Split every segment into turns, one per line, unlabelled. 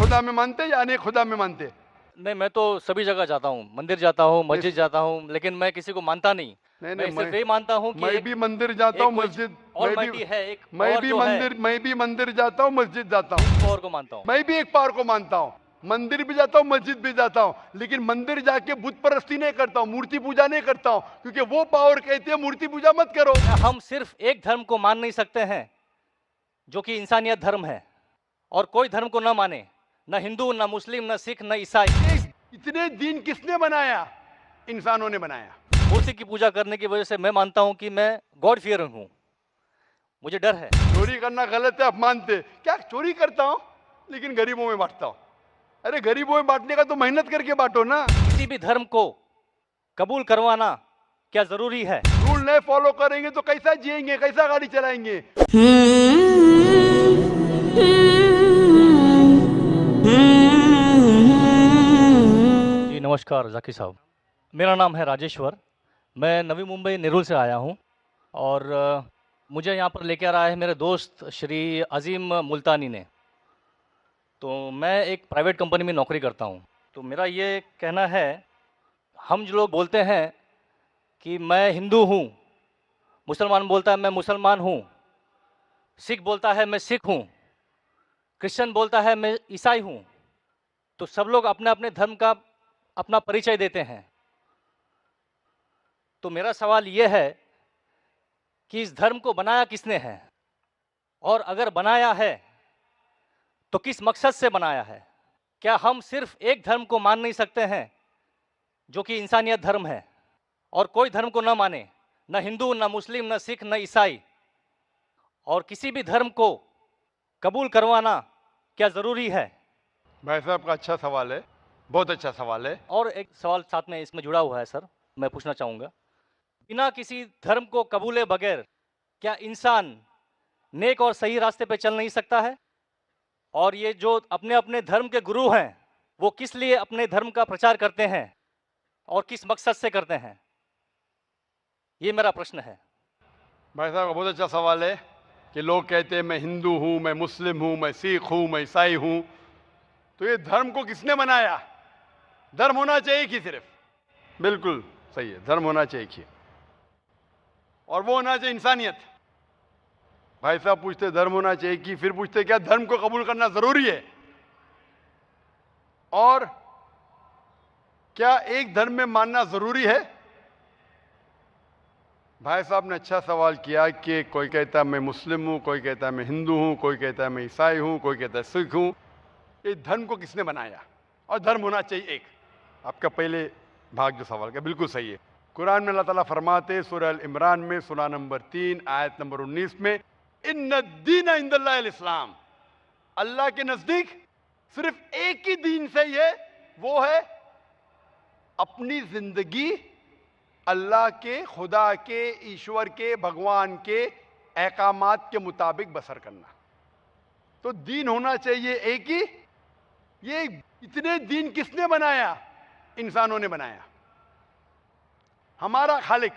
खुदा में मानते या अनेक खुदा में मानते?
नहीं, मैं तो सभी जगह जाता हूँ, मंदिर जाता हूँ, मस्जिद जाता हूँ, लेकिन मैं किसी को मानता नहीं।
नहीं
मैं
नहीं,
सिर्फ यही मानता हूँ कि
मैं
एक
भी मंदिर जाता
एक
हूँ,
कोई
मस्जिद
ऑलमाइटी है, एक पावर जो है,
मैं भी मंदिर जाता हूँ, मस्जिद जाता
एक
हूँ।
पावर को मानता हूँ।
मैं भी एक पावर को मानता हूँ, मंदिर भी जाता हूँ, मस्जिद भी जाता हूँ, लेकिन मंदिर जाके बुत परस्ती नहीं करता हूँ, मूर्ति पूजा नहीं करता हूँ, क्योंकि वो पावर कहती है मूर्ति पूजा मत करो।
हम सिर्फ एक धर्म को मान नहीं सकते हैं, जो कि इंसानियत धर्म है, और कोई धर्म को न माने, न हिंदू, न मुस्लिम, न सिख, न ईसाई।
इतने दिन किसने बनाया? इंसानों ने बनाया।
मूर्ति की पूजा करने की वजह से मैं मानता हूं कि मैं गॉड फियरिंग हूं, मुझे डर है।
चोरी करना गलत है, आप मानते? क्या चोरी करता हूं, लेकिन गरीबों में बांटता हूं। अरे गरीबों में बांटने का तो मेहनत करके बांटो ना।
किसी भी धर्म को कबूल करवाना क्या जरूरी है?
रूल नहीं फॉलो करेंगे तो कैसा जिएंगे, कैसा गाड़ी चलाएंगे?
जी नमस्कार जाकिर साहब, मेरा नाम है राजेश्वर। मैं नवी मुंबई नेरुल से आया हूं, और मुझे यहां पर लेकर आया है मेरे दोस्त श्री अजीम मुल्तानी ने। तो मैं एक प्राइवेट कंपनी में नौकरी करता हूं। तो मेरा ये कहना है, हम जो लोग बोलते हैं कि मैं हिंदू हूं, मुसलमान बोलता है मैं मुसलमान हूं, सिख बोलता है मैं सिख हूं, क्रिश्चियन बोलता है मैं ईसाई हूं, तो सब लोग अपने अपने धर्म का अपना परिचय देते हैं। तो मेरा सवाल यह है कि इस धर्म को बनाया किसने है, और अगर बनाया है तो किस मकसद से बनाया है? क्या हम सिर्फ एक धर्म को मान नहीं सकते हैं, जो कि इंसानियत धर्म है, और कोई धर्म को न माने, न हिंदू, न मुस्लिम, न सिख, न ईसाई, और किसी भी धर्म को कबूल करवाना क्या जरूरी है?
भाई साहब का अच्छा सवाल है, बहुत अच्छा सवाल है।
और एक सवाल साथ में इसमें जुड़ा हुआ है सर, मैं पूछना चाहूँगा, बिना किसी धर्म को कबूले बगैर क्या इंसान नेक और सही रास्ते पे चल नहीं सकता है? और ये जो अपने अपने धर्म के गुरु हैं, वो किस लिए अपने धर्म का प्रचार करते हैं और किस मकसद से करते हैं? ये मेरा प्रश्न है।
भाई साहब का बहुत अच्छा सवाल है कि लोग कहते हैं मैं हिंदू हूं, मैं मुस्लिम हूं, मैं सिख हूं, मैं ईसाई हूं। तो ये धर्म को किसने बनाया? धर्म होना चाहिए कि सिर्फ? बिल्कुल सही है, धर्म होना चाहिए कि, और वो होना चाहिए इंसानियत। भाई साहब पूछते धर्म होना चाहिए कि, फिर पूछते क्या धर्म को कबूल करना जरूरी है? और क्या एक धर्म में मानना जरूरी है? भाई साहब ने अच्छा सवाल किया कि कोई कहता है मैं मुस्लिम हूं, कोई कहता है मैं हिंदू हूं, कोई कहता है मैं ईसाई हूं, कोई कहता है सिख हूं। ये धर्म को किसने बनाया? और धर्म होना चाहिए एक। आपका पहले भाग जो सवाल का बिल्कुल सही है। कुरान में अल्लाह ताला फरमाते सूरह अल इमरान में सूरा नंबर 3 आयत नंबर 19 में, इन्न दीन इंदल्लाहिल इस्लाम, अल्लाह के नजदीक सिर्फ एक ही दीन सही है, वो है अपनी जिंदगी अल्लाह के, खुदा के, ईश्वर के, भगवान के अहकामात के मुताबिक बसर करना। तो दीन होना चाहिए एक ही। ये इतने दीन किसने बनाया? इंसानों ने बनाया। हमारा खालिक,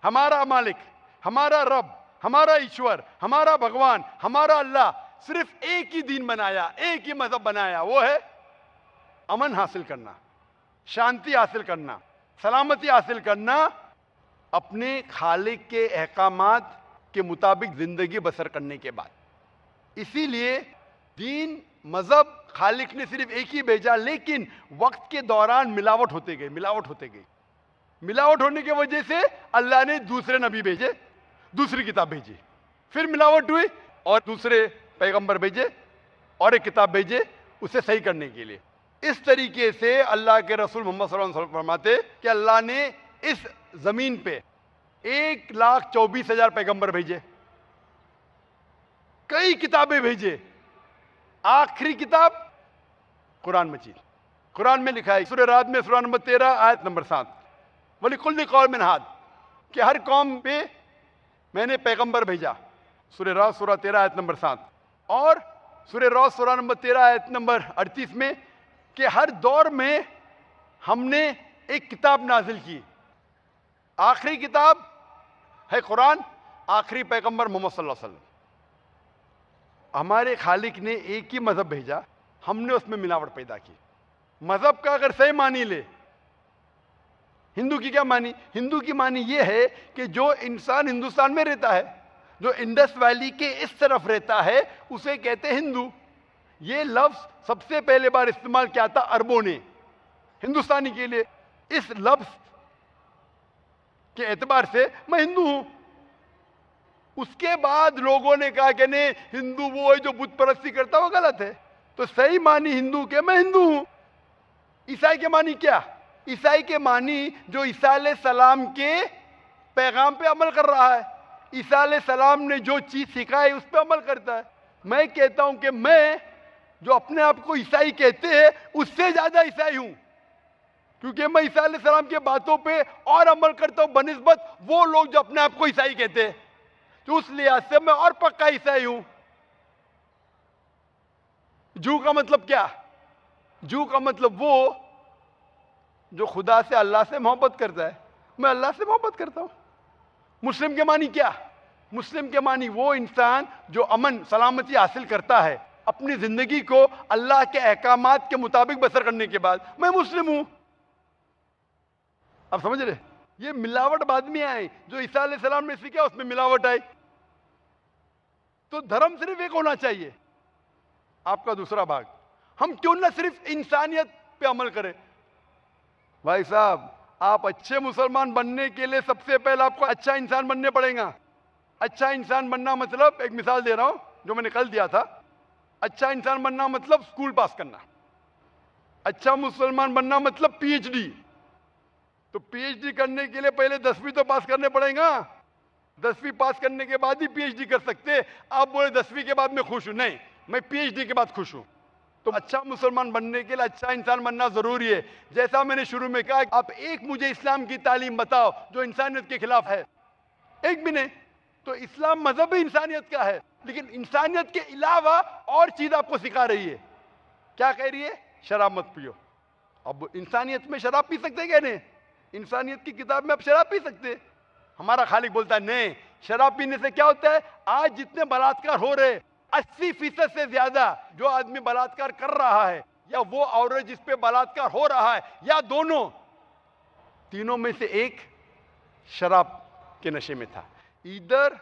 हमारा मालिक, हमारा रब, हमारा ईश्वर, हमारा भगवान, हमारा अल्लाह सिर्फ एक ही दीन बनाया, एक ही मजहब बनाया, वो है अमन हासिल करना, शांति हासिल करना, सलामती हासिल करना, अपने खालिक के अहकामात के मुताबिक जिंदगी बसर करने के बाद। इसीलिए दीन, मजहब खालिक ने सिर्फ एक ही भेजा, लेकिन वक्त के दौरान मिलावट होते गई, मिलावट होते गई। मिलावट होने की वजह से अल्लाह ने दूसरे नबी भेजे, दूसरी किताब भेजी, फिर मिलावट हुई और दूसरे पैगंबर भेजे और एक किताब भेजे उसे सही करने के लिए। इस तरीके से अल्लाह के रसूल मोहम्मद सल्लल्लाहु अलैहि वसल्लम फरमाते कि अल्लाह ने इस जमीन पे 1,24,000 पैगंबर भेजे, कई किताबें भेजे, आखिरी किताब कुरान मजीद। कुरान में लिखा है सूरह राद में सूरा नंबर 13 आयत नंबर 7, वलिकुल्लि कौमिन हाद, कि हर कौम पे मैंने पैगंबर भेजा। सूरह राद सूरा 13 आयत नंबर 7, और सूरह राद सूरा नंबर 13 आयत नंबर 38 में कि हर दौर में हमने एक किताब नाजिल की। आखिरी किताब है कुरान, आखिरी पैगंबर मोहम्मद सल्लल्लाहु अलैहि वसल्लम। हमारे खालिक ने एक ही मजहब भेजा, हमने उसमें मिलावट पैदा की। मजहब का अगर सही मानी ले, हिंदू की क्या मानी? हिंदू की मानी ये है कि जो इंसान हिंदुस्तान में रहता है, जो इंडस वैली के इस तरफ रहता है, उसे कहते हैं हिंदू। ये लफ्ज सबसे पहले बार इस्तेमाल किया था अरबों ने हिंदुस्तानी के लिए। इस लफ्ज के एतबार से मैं हिंदू हूं। उसके बाद लोगों ने कहा कि नहीं, हिंदू वो है जो बुत परस्ती करता, वो गलत है। तो सही मानी हिंदू के मैं हिंदू हूं। ईसाई के मानी क्या? ईसाई के मानी जो ईसा अलैहिस्सलाम के पैगाम पे अमल कर रहा है, ईसा अलैहिस्सलाम ने जो चीज सिखाई उस पर अमल करता है। मैं कहता हूं कि मैं जो अपने आप को ईसाई कहते हैं उससे ज्यादा ईसाई हूं, क्योंकि मैं ईसा अलैहिस्सलाम के बातों पे और अमल करता हूं बनिस्बत वो लोग जो अपने आप को ईसाई कहते हैं। तो उस लिहाज से मैं और पक्का ईसाई हूं। जू का मतलब क्या? जू का मतलब वो जो खुदा से, अल्लाह से मोहब्बत करता है। मैं अल्लाह से मोहब्बत करता हूं। मुस्लिम के मानी क्या? मुस्लिम के मानी वो इंसान जो अमन सलामती हासिल करता है अपनी जिंदगी को अल्लाह के अहकामात के मुताबिक बसर करने के बाद। मैं मुस्लिम हूं। आप समझ रहे? ये मिलावट बाद में आई, जो ईसा अलैहिस्सलाम ने सीखा उसमें मिलावट आई। तो धर्म सिर्फ एक होना चाहिए। आपका दूसरा भाग, हम क्यों ना सिर्फ इंसानियत पे अमल करें? भाई साहब, आप अच्छे मुसलमान बनने के लिए सबसे पहले आपको अच्छा इंसान बनने पड़ेगा। अच्छा इंसान बनना मतलब, एक मिसाल दे रहा हूं जो मैंने कल दिया था। अच्छा इंसान बनना मतलब स्कूल पास करना। अच्छा मुसलमान बनना मतलब पीएचडी। तो पीएचडी करने के लिए पहले 10वीं तो पास करने पड़ेगा। 10वीं पास करने के बाद ही पीएचडी कर सकते। आप बोले 10वीं के बाद मैं खुश हूं, नहीं, मैं पीएचडी के बाद खुश हूं। तो अच्छा मुसलमान बनने के लिए अच्छा इंसान बनना जरूरी है। जैसा मैंने शुरू में कहा, आप एक मुझे इस्लाम की तालीम बताओ जो इंसानियत के खिलाफ है, एक भी नहीं। तो इस्लाम मजहब ही इंसानियत का है, लेकिन इंसानियत के अलावा और चीज आपको सिखा रही है। क्या कह रही है? शराब मत पियो। अब इंसानियत में शराब पी सकते क्या? नहीं, इंसानियत की किताब में आप शराब पी सकते। हमारा खालिक बोलता है नहीं, शराब पीने से क्या होता है? आज जितने बलात्कार हो रहे, 80% से ज्यादा जो आदमी बलात्कार कर रहा है, या वो औरत जिस पे बलात्कार हो रहा है, या दोनों, तीनों में से एक शराब के नशे में था। इधर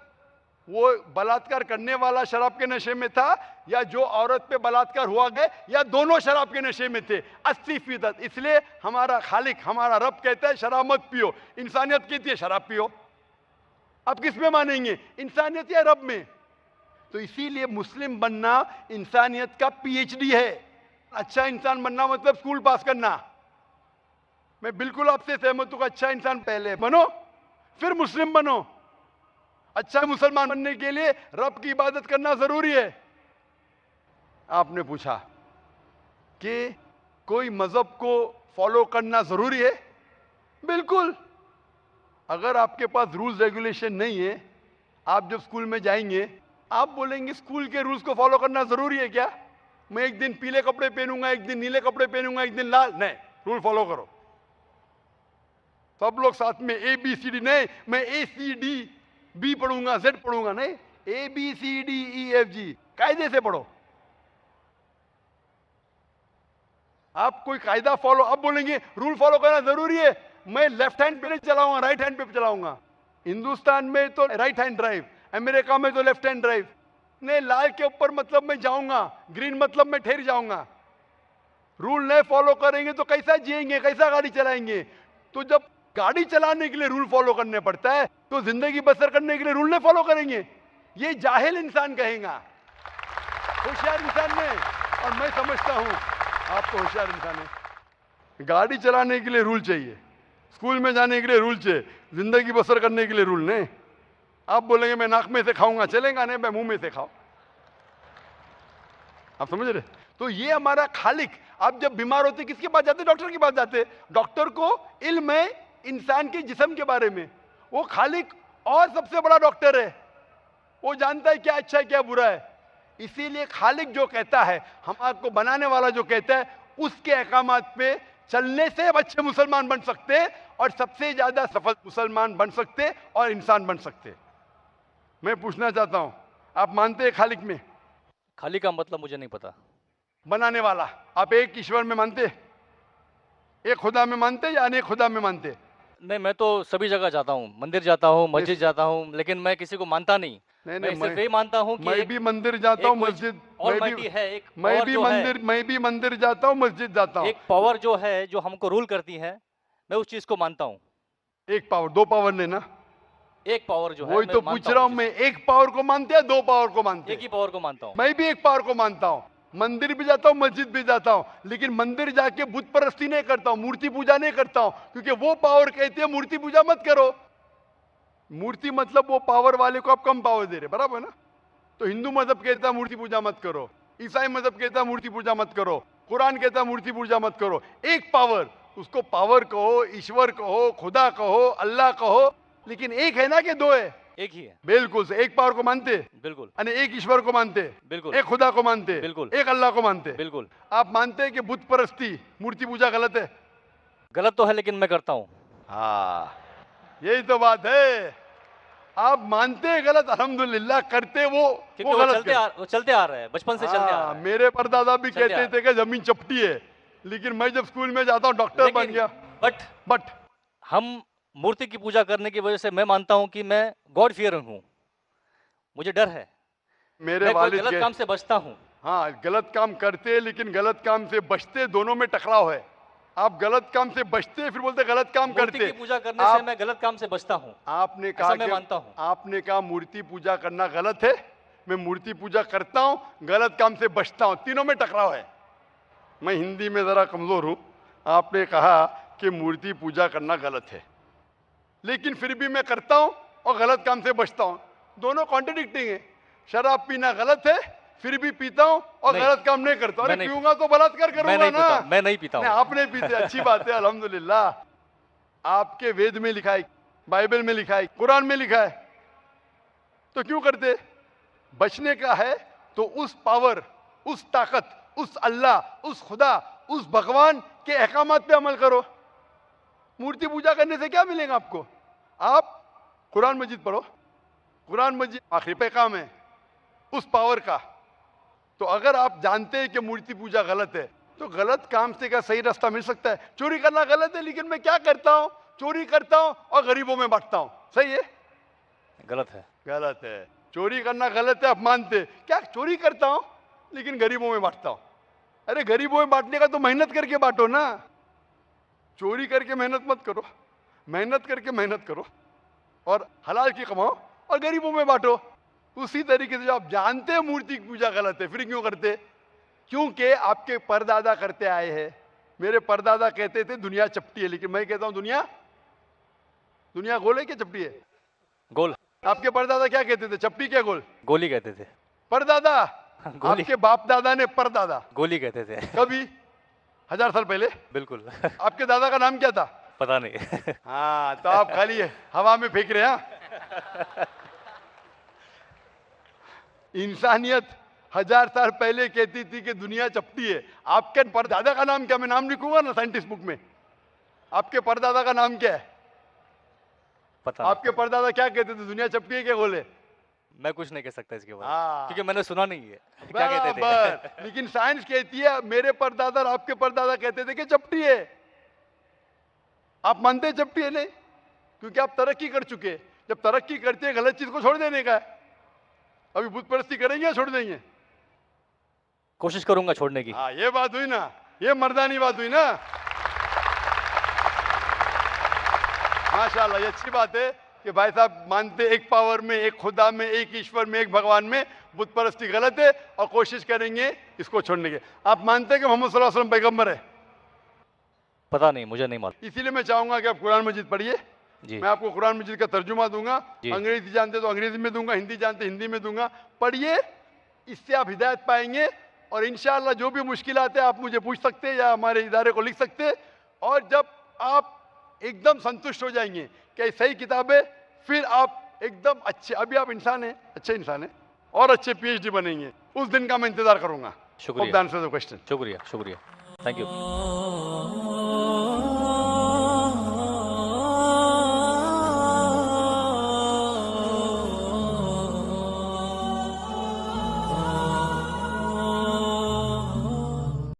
वो बलात्कार करने वाला शराब के नशे में था, या जो औरत पे बलात्कार हुआ गया, या दोनों शराब के नशे में थे, 80%। इसलिए हमारा खालिक, हमारा रब कहता है शराब मत पियो। इंसानियत कहती है शराब पियो। आप किस में मानेंगे, इंसानियत या रब में? तो इसीलिए मुस्लिम बनना इंसानियत का पीएचडी है। अच्छा इंसान बनना मतलब स्कूल पास करना। मैं बिल्कुल आपसे सहमत हूं। अच्छा इंसान पहले बनो, फिर मुस्लिम बनो। अच्छा मुसलमान बनने के लिए रब की इबादत करना जरूरी है। आपने पूछा कि कोई मजहब को फॉलो करना जरूरी है? बिल्कुल। अगर आपके पास रूल्स रेगुलेशन नहीं है, आप जब स्कूल में जाएंगे आप बोलेंगे स्कूल के रूल्स को फॉलो करना जरूरी है क्या? मैं एक दिन पीले कपड़े पहनूंगा, एक दिन नीले कपड़े पहनूंगा, एक दिन लाल, नहीं, रूल फॉलो करो। सब लोग साथ में ABCD, नहीं मैं ACDB पढ़ूंगा, Z पढ़ूंगा, नहीं, ABCDEFG कायदे से पढ़ो। आप कोई कायदा फॉलो, अब बोलेंगे रूल फॉलो करना जरूरी है, मैं लेफ्ट हैंड पे नहीं चलाऊंगा, राइट हैंड पे चलाऊंगा। हिंदुस्तान में तो राइट हैंड ड्राइव, अमेरिका में तो लेफ्ट हैंड ड्राइव। नहीं, लाल के ऊपर मतलब मैं जाऊंगा, ग्रीन मतलब मैं ठहर जाऊंगा। रूल नहीं फॉलो करेंगे तो कैसा जिएंगे, कैसा गाड़ी चलाएंगे? तो जब गाड़ी चलाने के लिए रूल फॉलो करने पड़ता है, तो जिंदगी बसर करने के लिए रूल नहीं फॉलो करेंगे? ये जाहिल इंसान कहेगा, होशियार इंसान नहीं। और मैं समझता हूं आप तो होशियार इंसान है। गाड़ी चलाने के लिए रूल चाहिए, स्कूल में जाने के लिए रूल चाहिए, जिंदगी बसर करने के लिए रूल नहीं। आप बोलेंगे मैं नाक में से खाऊंगा, चलेगा नहीं, मैं मुंह में से खाओ। आप समझ रहे? तो ये हमारा खालिक। आप जब बीमार होते किसके पास जाते? डॉक्टर के पास जाते। डॉक्टर को इल्म है इंसान के जिस्म के बारे में। वो खालिक और सबसे बड़ा डॉक्टर है, वो जानता है क्या अच्छा है क्या बुरा है। इसीलिए खालिक जो कहता है, हम आपको बनाने वाला जो कहता है, उसके अहकामात पे चलने से अच्छे मुसलमान बन सकते और सबसे ज्यादा सफल मुसलमान बन सकते और इंसान बन सकते। मैं पूछना चाहता हूं, आप मानते हैं खालिक में?
खाली का मतलब मुझे नहीं पता।
बनाने वाला। आप एक ईश्वर में मानते, एक खुदा में मानते या अनेक खुदा में मानते?
नहीं, मैं तो सभी जगह जाता हूँ, मंदिर जाता हूँ, मस्जिद जाता हूँ, लेकिन मैं किसी को मानता नहीं।
नहीं
मैं
नहीं,
सिर्फ यही मानता हूँ कि
मैं
एक
भी मंदिर जाता हूँ, मस्जिद,
ऑलमाइटी है, एक पावर जो है,
मैं भी मंदिर जाता हूँ, मस्जिद जाता हूँ।
एक पावर जो है जो हमको रूल करती है, मैं उस चीज को मानता हूँ।
एक पावर, दो पावर नहीं ना,
एक पावर जो है
वही
मैं
तो
मानता
पूछ रहा हूँ
हूँ,
मैं। एक पावर को मानते हैं, दो पावर को मानते
एक
हैं?
ही पावर को मानता हूँ।
मैं भी एक पावर को मानता हूँ, मंदिर भी जाता हूँ, मस्जिद भी जाता हूँ, लेकिन मंदिर जाके बुत परस्ती नहीं करता हूँ, मूर्ति पूजा नहीं करता हूँ, क्योंकि वो पावर कहती है मूर्ति पूजा मत करो। मूर्ति मतलब वो पावर वाले को आप कम पावर दे रहे, बराबर ना? तो हिंदू मजहब कहता है मूर्ति पूजा मत करो, ईसाई मजहब कहता है मूर्ति पूजा मत करो, कुरान कहता है मूर्ति पूजा मत करो। एक पावर, उसको पावर कहो, ईश्वर कहो, खुदा कहो, अल्लाह कहो, लेकिन एक है ना कि दो है?
एक ही है।
बिल्कुल से एक पावर को मानते,
बिल्कुल
यानी एक ईश्वर को मानते,
बिल्कुल
एक खुदा को मानते,
बिल्कुल
एक अल्लाह को मानते।
बिल्कुल।
आप मानते हैं कि बुत परस्ती, मूर्ति पूजा गलत है?
गलत तो है लेकिन मैं करता हूँ।
हाँ, यही तो बात है। आप मानते हैं गलत, अल्हम्दुलिल्लाह, करते वो
क्योंकि वो चलते आ रहा है, बचपन से चलते आ रहा है।
मेरे परदादा भी
चलते
कहते थे कि जमीन चपटी है, लेकिन मैं जब स्कूल में जाता हूँ डॉक्टर बन गया। बट
हम मूर्ति की पूजा करने की वजह से मैं मानता हूँ कि मैं गॉड फियरिंग हूँ, मुझे डर है,
मेरे
मैं कोई
वालिद
गलत काम से बचता हूँ।
हाँ, गलत काम करते लेकिन गलत काम से बचते, दोनों में टकराव है। आप गलत काम से बचते फिर बोलते गलत काम
मूर्ति
करते।
की पूजा करने से मैं गलत काम से बचता हूँ,
आपने कहा
मैं मानता हूँ।
आपने कहा मूर्ति पूजा करना गलत है, मैं मूर्ति पूजा करता हूँ, गलत काम से बचता हूँ, तीनों में टकराव है। मैं हिंदी में जरा कमजोर हूं। आपने कहा कि मूर्ति पूजा करना गलत है, लेकिन फिर भी मैं करता हूं और गलत काम से बचता हूं, दोनों कॉन्ट्रडिक्टिंग है। शराब पीना गलत है, फिर भी पीता हूं और गलत काम नहीं करता। अरे पीऊंगा तो बलात्कार करूंगा ना।
मैं नहीं पीता हूं।
आप नहीं पीते, अच्छी बात है, अल्हम्दुलिल्लाह। आपके वेद में लिखा है, बाइबल में लिखा है, कुरान में लिखा है, तो क्यों करते? बचने का है तो उस पावर, उस ताकत, उस अल्लाह, उस खुदा, उस भगवान के अहकामात पे अमल करो। मूर्ति पूजा करने से क्या मिलेगा आपको? आप कुरान मजीद पढ़ो, कुरान मजीद आखिरी पैगाम है उस पावर का। तो अगर आप जानते हैं कि मूर्ति पूजा गलत है, तो गलत काम से क्या सही रास्ता मिल सकता है? चोरी करना गलत है, लेकिन मैं क्या करता हूं? चोरी करता हूं और गरीबों में बांटता हूं, सही है?
गलत है,
गलत है। चोरी करना गलत है, आप मानते क्या? चोरी करता हूं लेकिन गरीबों में बांटता हूं। अरे गरीबों में बांटने का तो मेहनत करके बांटो ना, चोरी करके मेहनत मत करो, मेहनत करके मेहनत करो और हलाल की कमाओ और गरीबों में बांटो। उसी तरीके से जो आप जानते हैं मूर्ति की पूजा गलत है, फिर क्यों करते? क्योंकि आपके परदादा करते आए हैं। मेरे परदादा कहते थे दुनिया चपटी है, लेकिन मैं कहता हूं दुनिया गोल है क्या चपटी है?
गोल।
आपके परदादा क्या कहते थे? चपटी क्या गोल?
गोली कहते थे।
परदादा? आपके बाप दादा ने परदादा
गोली कहते थे।
कभी 1000 साल पहले?
बिल्कुल।
आपके दादा का नाम क्या था?
पता नहीं।
हाँ, तो आप खाली हवा में फेंक रहे हैं। इंसानियत 1000 साल पहले कहती थी कि दुनिया चपटी है। आपके परदादा का नाम क्या? मैं नाम लिखूंगा ना साइंटिस्ट बुक में। आपके परदादा का नाम क्या है?
पता
आपके परदादा क्या कहते थे? दुनिया चपटी है क्या गोल है?
मैं कुछ नहीं कह सकता इसके बारे
में,
क्योंकि मैंने सुना नहीं है क्या कहते थे।
लेकिन साइंस कहती है मेरे परदादा और आपके परदादा कहते थे कि चपटी है। आप मानते हैं चपटी है? नहीं, क्योंकि आप तरक्की कर चुके। जब तरक्की करते हैं गलत चीज को छोड़ देने का है। अभी बुत परस्ती करेंगे या छोड़ देंगे?
कोशिश करूंगा छोड़ने की।
हाँ, ये बात हुई ना, ये मर्दानी बात हुई ना। माशाल्लाह, ये अच्छी बात है कि भाई साहब मानते एक पावर में, एक खुदा में, एक ईश्वर में, एक भगवान में। बुत परस्ती गलत है और कोशिश करेंगे इसको छोड़ने की। आप मानते हैं कि मोहम्मद सल्लल्लाहु अलैहि वसल्लम पैगंबर है?
पता नहीं, मुझे नहीं मालूम।
इसीलिए मैं चाहूंगा कि आप कुरान मजीद पढ़िए। मैं आपको कुरान मजीद का तर्जुमा दूंगा, अंग्रेजी जानते तो अंग्रेजी में दूंगा, हिंदी जानते हिंदी में दूंगा। पढ़िए, इससे आप हिदायत पाएंगे और इंशाअल्लाह जो भी मुश्किलात है आप मुझे पूछ सकते हैं या हमारे इदारे को लिख सकते हैं। और जब आप एकदम संतुष्ट हो जाएंगे कि सही किताब है, फिर आप एकदम अच्छे, अभी आप इंसान हैं, अच्छे इंसान हैं और अच्छे PhD बनेंगे। उस दिन का मैं इंतजार करूंगा।
शुक्रिया।
क्वेश्चन।
शुक्रिया, थैंक यू।